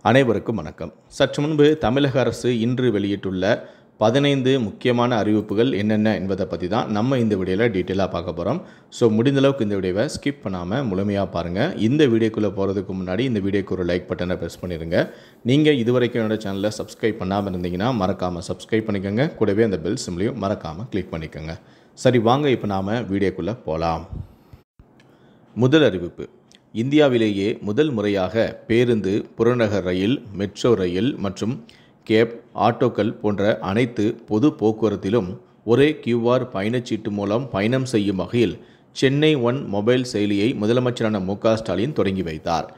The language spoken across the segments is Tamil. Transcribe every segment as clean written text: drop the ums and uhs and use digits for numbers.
அனைவருக்கும் வணக்கம். சற்று முன்பு தமிழக அரசு இன்று வெளியிட்டுள்ள 15 முக்கியமான அறிவிப்புகள் என்னென்ன என்பதை பற்றி தான் நம்ம இந்த வீடியோவில் டீட்டெயிலாக பார்க்க போகிறோம். ஸோ முடிந்தளவுக்கு இந்த வீடியோவை ஸ்கிப் பண்ணாமல் முழுமையாக பாருங்கள். இந்த வீடியோக்குள்ளே போகிறதுக்கு முன்னாடி இந்த வீடியோக்கு ஒரு லைக் பட்டனை ப்ரெஸ் பண்ணிடுங்க. நீங்கள் இதுவரைக்கும் என்னோட சேனலை சப்ஸ்கிரைப் பண்ணாமல் இருந்தீங்கன்னா மறக்காமல் சப்ஸ்கிரைப் பண்ணிக்கோங்க. கூடவே அந்த பெல் சிம்லையும் மறக்காமல் கிளிக் பண்ணிக்கோங்க. சரி, வாங்க இப்போ நாம் வீடியோக்குள்ளே போகலாம். முதல் அறிவிப்பு: இந்தியாவிலேயே முதல் முறையாக பேருந்து, புறநகர் ரயில், மெட்ரோ ரயில் மற்றும் கேப், ஆட்டோக்கள் போன்ற அனைத்து பொது போக்குவரத்திலும் ஒரே QR பயணச்சீட்டு மூலம் பயணம் செய்யும் வகையில் சென்னை ஒன் மொபைல் செயலியை முதலமைச்சரான மு.க. ஸ்டாலின் தொடங்கி வைத்தார்.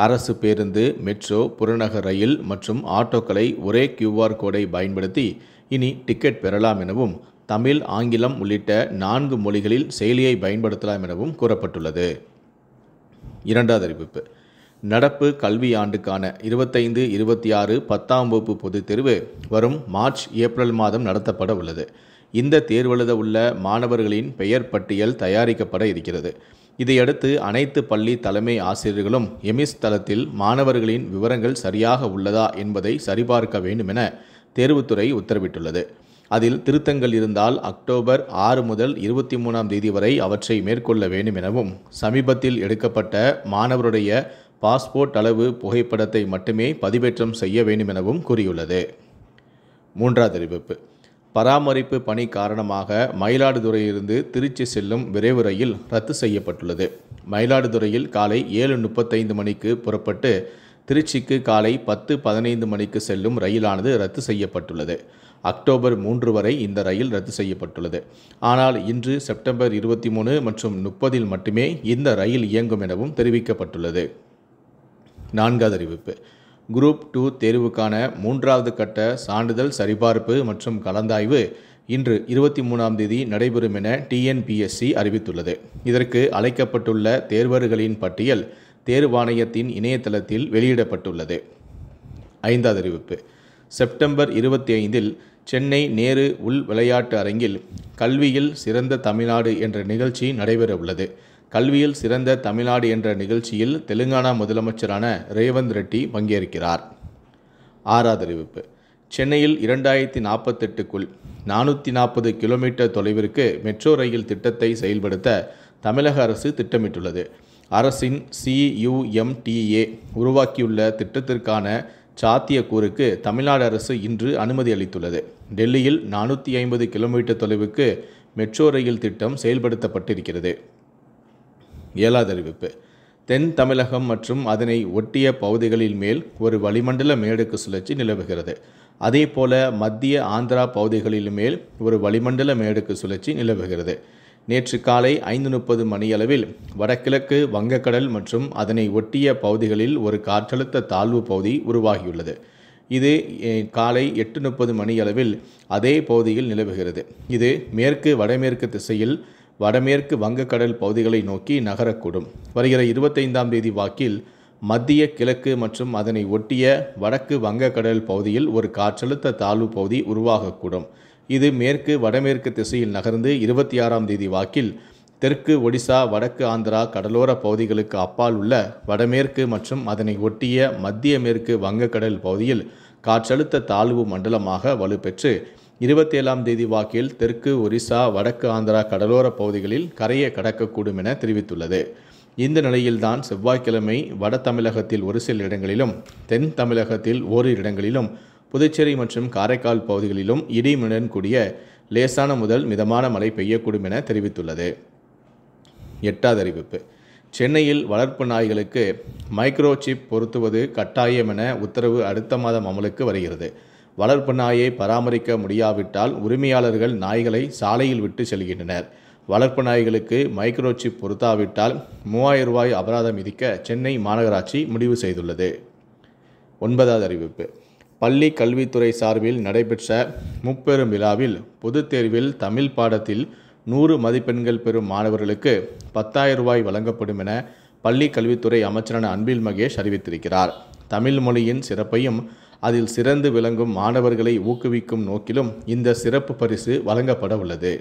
அரசு பேருந்து, மெட்ரோ, புறநகர் ரயில் மற்றும் ஆட்டோக்களை ஒரே QR கோடை பயன்படுத்தி இனி டிக்கெட் பெறலாம் எனவும், தமிழ், ஆங்கிலம் உள்ளிட்ட 4 மொழிகளில் செயலியை பயன்படுத்தலாம் எனவும் கூறப்பட்டுள்ளது. இரண்டாவது அறிவிப்பு: நடப்பு கல்வி ஆண்டுக்கான 25-26 10ஆம் வகுப்பு பொதுத் தேர்வு வரும் மார்ச், ஏப்ரல் மாதம் நடத்தப்பட உள்ளது. இந்த தேர்வெழுத உள்ள மாணவர்களின் பெயர் பட்டியல் தயாரிக்கப்பட இருக்கிறது. இதையடுத்து அனைத்து பள்ளி தலைமை ஆசிரியர்களும் எமிஸ் தளத்தில் மாணவர்களின் விவரங்கள் சரியாக உள்ளதா என்பதை சரிபார்க்க வேண்டும் என தேர்வுத்துறை உத்தரவிட்டுள்ளது. அதில் திருத்தங்கள் இருந்தால் அக்டோபர் 6 முதல் 23ஆம் தேதி வரை அவற்றை மேற்கொள்ள வேண்டும் எனவும், சமீபத்தில் எடுக்கப்பட்ட மாணவருடைய பாஸ்போர்ட் அளவு புகைப்படத்தை மட்டுமே பதிவேற்றம் செய்ய வேண்டும் எனவும் கூறியுள்ளது. மூன்றாவது அறிவிப்பு: பராமரிப்பு பணி காரணமாக மயிலாடுதுறையிலிருந்து திருச்சி செல்லும் விரைவு ரயில் ரத்து செய்யப்பட்டுள்ளது. மயிலாடுதுறையில் காலை 7:35 மணிக்கு புறப்பட்டு திருச்சிக்கு காலை 10:15 மணிக்கு செல்லும் ரயிலானது ரத்து செய்யப்பட்டுள்ளது. அக்டோபர் 3 வரை இந்த ரயில் ரத்து செய்யப்பட்டுள்ளது. ஆனால் இன்று செப்டம்பர் 23 மற்றும் 30 மட்டுமே இந்த ரயில் இயங்கும் எனவும் தெரிவிக்கப்பட்டுள்ளது. நான்காவது அறிவிப்பு: குரூப் 2 தேர்வுக்கான 3வது கட்ட சான்றிதழ் சரிபார்ப்பு மற்றும் கலந்தாய்வு இன்று 23ஆம் தேதி நடைபெறும் என TNPSC அறிவித்துள்ளது. இதற்கு அழைக்கப்பட்டுள்ள தேர்வர்களின் பட்டியல் தேர்வாணையத்தின் இணையதளத்தில் வெளியிடப்பட்டுள்ளது. ஐந்தாவது அறிவிப்பு: செப்டம்பர் 25இல் சென்னை நேரு உள் விளையாட்டு அரங்கில் கல்வியில் சிறந்த தமிழ்நாடு என்ற நிகழ்ச்சி நடைபெற உள்ளது. கல்வியில் சிறந்த தமிழ்நாடு என்ற நிகழ்ச்சியில் தெலுங்கானா முதலமைச்சரான ரேவந்த் ரெட்டி பங்கேற்கிறார். ஆறாவது அறிவிப்பு: சென்னையில் 2048க்குள் 440 கிலோமீட்டர் தொலைவிற்கு மெட்ரோ ரயில் திட்டத்தை செயல்படுத்த தமிழக அரசு திட்டமிட்டுள்ளது. அரசின் CUMTA உருவாக்கியுள்ள திட்டத்திற்கான சாத்தியக்கூறுக்கு தமிழ்நாடு அரசு இன்று அனுமதி அளித்துள்ளது. டெல்லியில் 450 கிலோமீட்டர் தொலைவுக்கு மெட்ரோ ரயில் திட்டம் செயல்படுத்தப்பட்டிருக்கிறது. ஏழாவது அறிவிப்பு: தென் தமிழகம் மற்றும் அதனை ஒட்டிய பகுதிகளில் மேல் ஒரு வளிமண்டல மேடுக்கு சுழற்சி நிலவுகிறது. அதேபோல மத்திய ஆந்திரா பகுதிகளில் மேல் ஒரு வளிமண்டல மேடுக்கு சுழற்சி நிலவுகிறது. நேற்று காலை 5:30 மணியளவில் வடகிழக்கு வங்கக்கடல் மற்றும் அதனை ஒட்டிய பகுதிகளில் ஒரு காற்றழுத்த தாழ்வு பகுதி உருவாகியுள்ளது. இது காலை 8:30 மணியளவில் அதே பகுதியில் நிலவுகிறது. இது மேற்கு வடமேற்கு திசையில் வடமேற்கு வங்கக்கடல் பகுதிகளை நோக்கி நகரக்கூடும். வருகிற 25ஆம் தேதி வாக்கில் மத்திய கிழக்கு மற்றும் அதனை ஒட்டிய வடக்கு வங்கக்கடல் பகுதியில் ஒரு காற்றழுத்த தாழ்வு பகுதி உருவாகக்கூடும். இது மேற்கு வடமேற்கு திசையில் நகர்ந்து 26ஆம் தேதி வாக்கில் தெற்கு ஒடிசா, வடக்கு ஆந்திரா கடலோர பகுதிகளுக்கு அப்பால் உள்ள வடமேற்கு மற்றும் அதனை ஒட்டிய மத்திய மேற்கு வங்கக்கடல் பகுதியில் காற்றழுத்த தாழ்வு மண்டலமாக வலுப்பெற்று 27ஆம் தேதி வாக்கில் தெற்கு ஒரிசா, வடக்கு ஆந்திரா கடலோர பகுதிகளில் கரையை கடக்கக்கூடும் என தெரிவித்துள்ளது. இந்த நிலையில்தான் செவ்வாய்க்கிழமை வட தமிழகத்தில் ஒரு சில இடங்களிலும், தென் தமிழகத்தில் ஓரிரு இடங்களிலும், புதுச்சேரி மற்றும் காரைக்கால் பகுதிகளிலும் இடியுடன் கூடிய லேசான முதல் மிதமான மழை பெய்யக்கூடும் என தெரிவித்துள்ளது. எட்டாவது அறிவிப்பு: சென்னையில் வளர்ப்பு நாய்களுக்கு மைக்ரோசிப் பொருத்துவது கட்டாயம் என உத்தரவு அடுத்த மாதம் அமலுக்கு வருகிறது. வளர்ப்பு நாயை பராமரிக்க முடியாவிட்டால் உரிமையாளர்கள் நாய்களை சாலையில் விட்டு செல்கின்றனர். வளர்ப்பு நாய்களுக்கு மைக்ரோசிப் பொருத்தாவிட்டால் 3000 ரூபாய் அபராதம் விதிக்க சென்னை மாநகராட்சி முடிவு செய்துள்ளது. ஒன்பதாவது அறிவிப்பு: பள்ளி கல்வித்துறை சார்பில் நடைபெற்ற முப்பெரும் விழாவில் பொதுத் தேர்வில் தமிழ் பாடத்தில் 100 மதிப்பெண்கள் பெறும் மாணவர்களுக்கு 10,000 ரூபாய் வழங்கப்படும் என பள்ளி கல்வித்துறை அமைச்சரான அன்பில் மகேஷ் அறிவித்திருக்கிறார். தமிழ் மொழியின் சிறப்பையும் அதில் சிறந்து விளங்கும் மாணவர்களை ஊக்குவிக்கும் நோக்கிலும் இந்த சிறப்பு பரிசு வழங்கப்பட உள்ளது.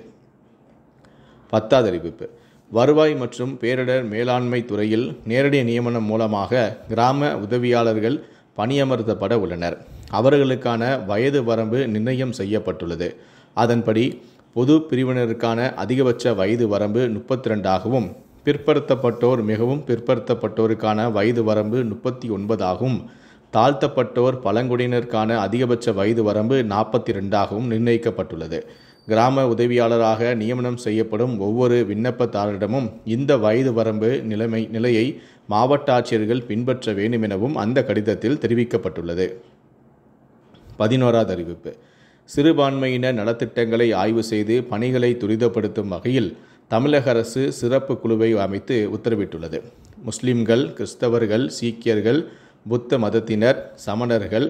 10வது அறிவிப்பு: வருவாய் மற்றும் பேரிடர் மேலாண்மை துறையில் நேரடி நியமனம் மூலமாக கிராம உதவியாளர்கள் பணியமர்த்தப்பட உள்ளனர். அவர்களுக்கான வயது வரம்பு நிர்ணயம் செய்யப்பட்டுள்ளது. அதன்படி பொது பிரிவினருக்கான அதிகபட்ச வயது வரம்பு 32ஆகவும், பிற்படுத்தப்பட்டோர் மிகவும் பிற்படுத்தப்பட்டோருக்கான வயது வரம்பு 39ஆகவும், தாழ்த்தப்பட்டோர் பழங்குடியினருக்கான அதிகபட்ச வயது வரம்பு 42ஆகவும் நிர்ணயிக்கப்பட்டுள்ளது. கிராம உதவியாளராக நியமனம் செய்யப்படும் ஒவ்வொரு விண்ணப்பதாரரிடமும் இந்த வயது வரம்பு நிலையை மாவட்ட ஆட்சியர்கள் பின்பற்ற வேண்டும் எனவும் அந்த கடிதத்தில் தெரிவிக்கப்பட்டுள்ளது. 11வது அறிவிப்பு. சிறுபான்மையினர் நலத்திட்டங்களை ஆய்வு செய்து பணிகளை துரிதப்படுத்தும் வகையில் தமிழக அரசு சிறப்பு குழுவை அமைத்து உத்தரவிட்டுள்ளது. முஸ்லிம்கள், கிறிஸ்தவர்கள், சீக்கியர்கள், புத்த மதத்தினர், சமணர்கள்,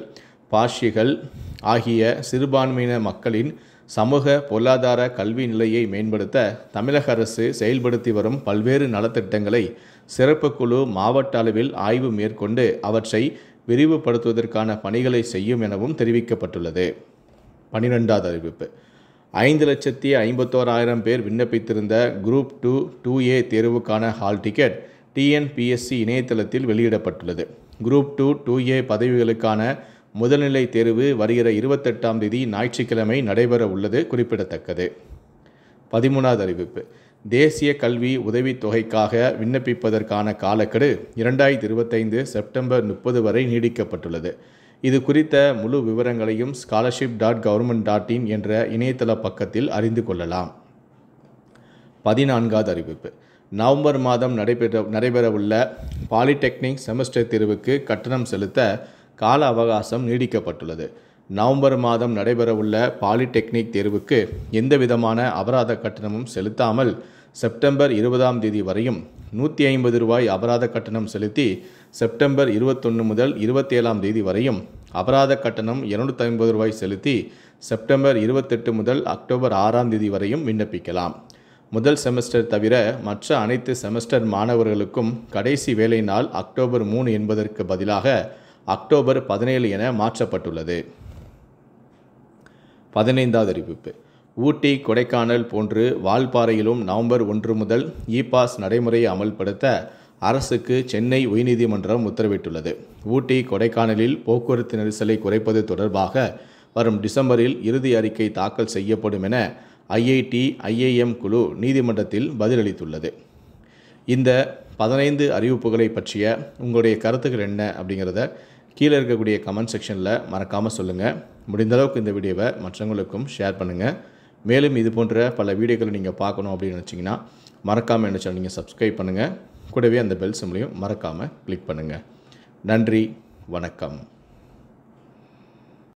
பாஷிகள் ஆகிய சிறுபான்மையின மக்களின் சமூக பொருளாதார கல்வி நிலையை மேம்படுத்த தமிழக அரசு செயல்படுத்தி வரும் பல்வேறு நலத்திட்டங்களை சிறப்பு குழு மாவட்ட அளவில் ஆய்வு மேற்கொண்டு அவற்றை விரிவுபடுத்துவதற்கான பணிகளை செய்யும் எனவும் தெரிவிக்கப்பட்டுள்ளது. 12வது அறிவிப்பு. 5,51,000 பேர் விண்ணப்பித்திருந்த குரூப் 2 2A தேர்வுக்கான ஹால் டிக்கெட் TNPSC இணையதளத்தில் வெளியிடப்பட்டுள்ளது. குரூப் 2 2A பதவிகளுக்கான முதல்நிலை தேர்வு வருகிற 28ஆம் தேதி ஞாயிற்றுக்கிழமை நடைபெற உள்ளது குறிப்பிடத்தக்கது. 13வது அறிவிப்பு. தேசிய கல்வி உதவித்தொகைக்காக விண்ணப்பிப்பதற்கான காலக்கெடு 2025 செப்டம்பர் 30 வரை நீடிக்கப்பட்டுள்ளது. இது குறித்த முழு விவரங்களையும் scholarship.government.in என்ற இணையதள பக்கத்தில் அறிந்து கொள்ளலாம். 14வது அறிவிப்பு. நவம்பர் மாதம் நடைபெறவுள்ள பாலிடெக்னிக் செமஸ்டர் தேர்வுக்கு கட்டணம் செலுத்த கால அவகாசம் நீடிக்கப்பட்டுள்ளது. நவம்பர் மாதம் நடைபெறவுள்ள பாலிடெக்னிக் தேர்வுக்கு எந்தவிதமான அபராத கட்டணமும் செலுத்தாமல் செப்டம்பர் 20ஆம் தேதி வரையும் ₹150 அபராத கட்டணம் செலுத்தி செப்டம்பர் 21 முதல் 27ஆம் தேதி வரையும் அபராத கட்டணம் ₹250 செலுத்தி செப்டம்பர் 28 முதல் அக்டோபர் 6ஆம் தேதி வரையும் விண்ணப்பிக்கலாம். முதல் செமஸ்டர் தவிர மற்ற அனைத்து செமஸ்டர் மாணவர்களுக்கும் கடைசி வேலை நாள் அக்டோபர் 3 என்பதற்கு பதிலாக அக்டோபர் 17 என மாற்றப்பட்டுள்ளது. 15வது அறிவிப்பு. ஊட்டி, கொடைக்கானல் போன்று வால்பாறையிலும் நவம்பர் 1 முதல் இ-பாஸ் நடைமுறையை அமல்படுத்த அரசுக்கு சென்னை உயர்நீதிமன்றம் உத்தரவிட்டுள்ளது. ஊட்டி, கொடைக்கானலில் போக்குவரத்து நெரிசலை குறைப்பது தொடர்பாக வரும் டிசம்பரில் இறுதி அறிக்கை தாக்கல் செய்யப்படும் என IIT, IIM குழு நீதிமன்றத்தில் பதிலளித்துள்ளது. இந்த 15 அறிவிப்புகளை பற்றிய உங்களுடைய கருத்துக்கள் என்ன அப்படிங்கிறத கீழே இருக்கக்கூடிய கமெண்ட் செக்ஷனில் மறக்காமல் சொல்லுங்கள். முடிந்தளவுக்கு இந்த வீடியோவை மற்றவங்களுக்கும் ஷேர் பண்ணுங்கள். மேலும் இது போன்ற பல வீடியோக்களை நீங்கள் பார்க்கணும் அப்படின்னு நினச்சிங்கன்னா மறக்காமல் என்ன சேனல் நீங்கள் சப்ஸ்கிரைப் பண்ணுங்கள். கூடவே அந்த பெல் சிம்பலையும் மறக்காமல் கிளிக் பண்ணுங்கள். நன்றி, வணக்கம்.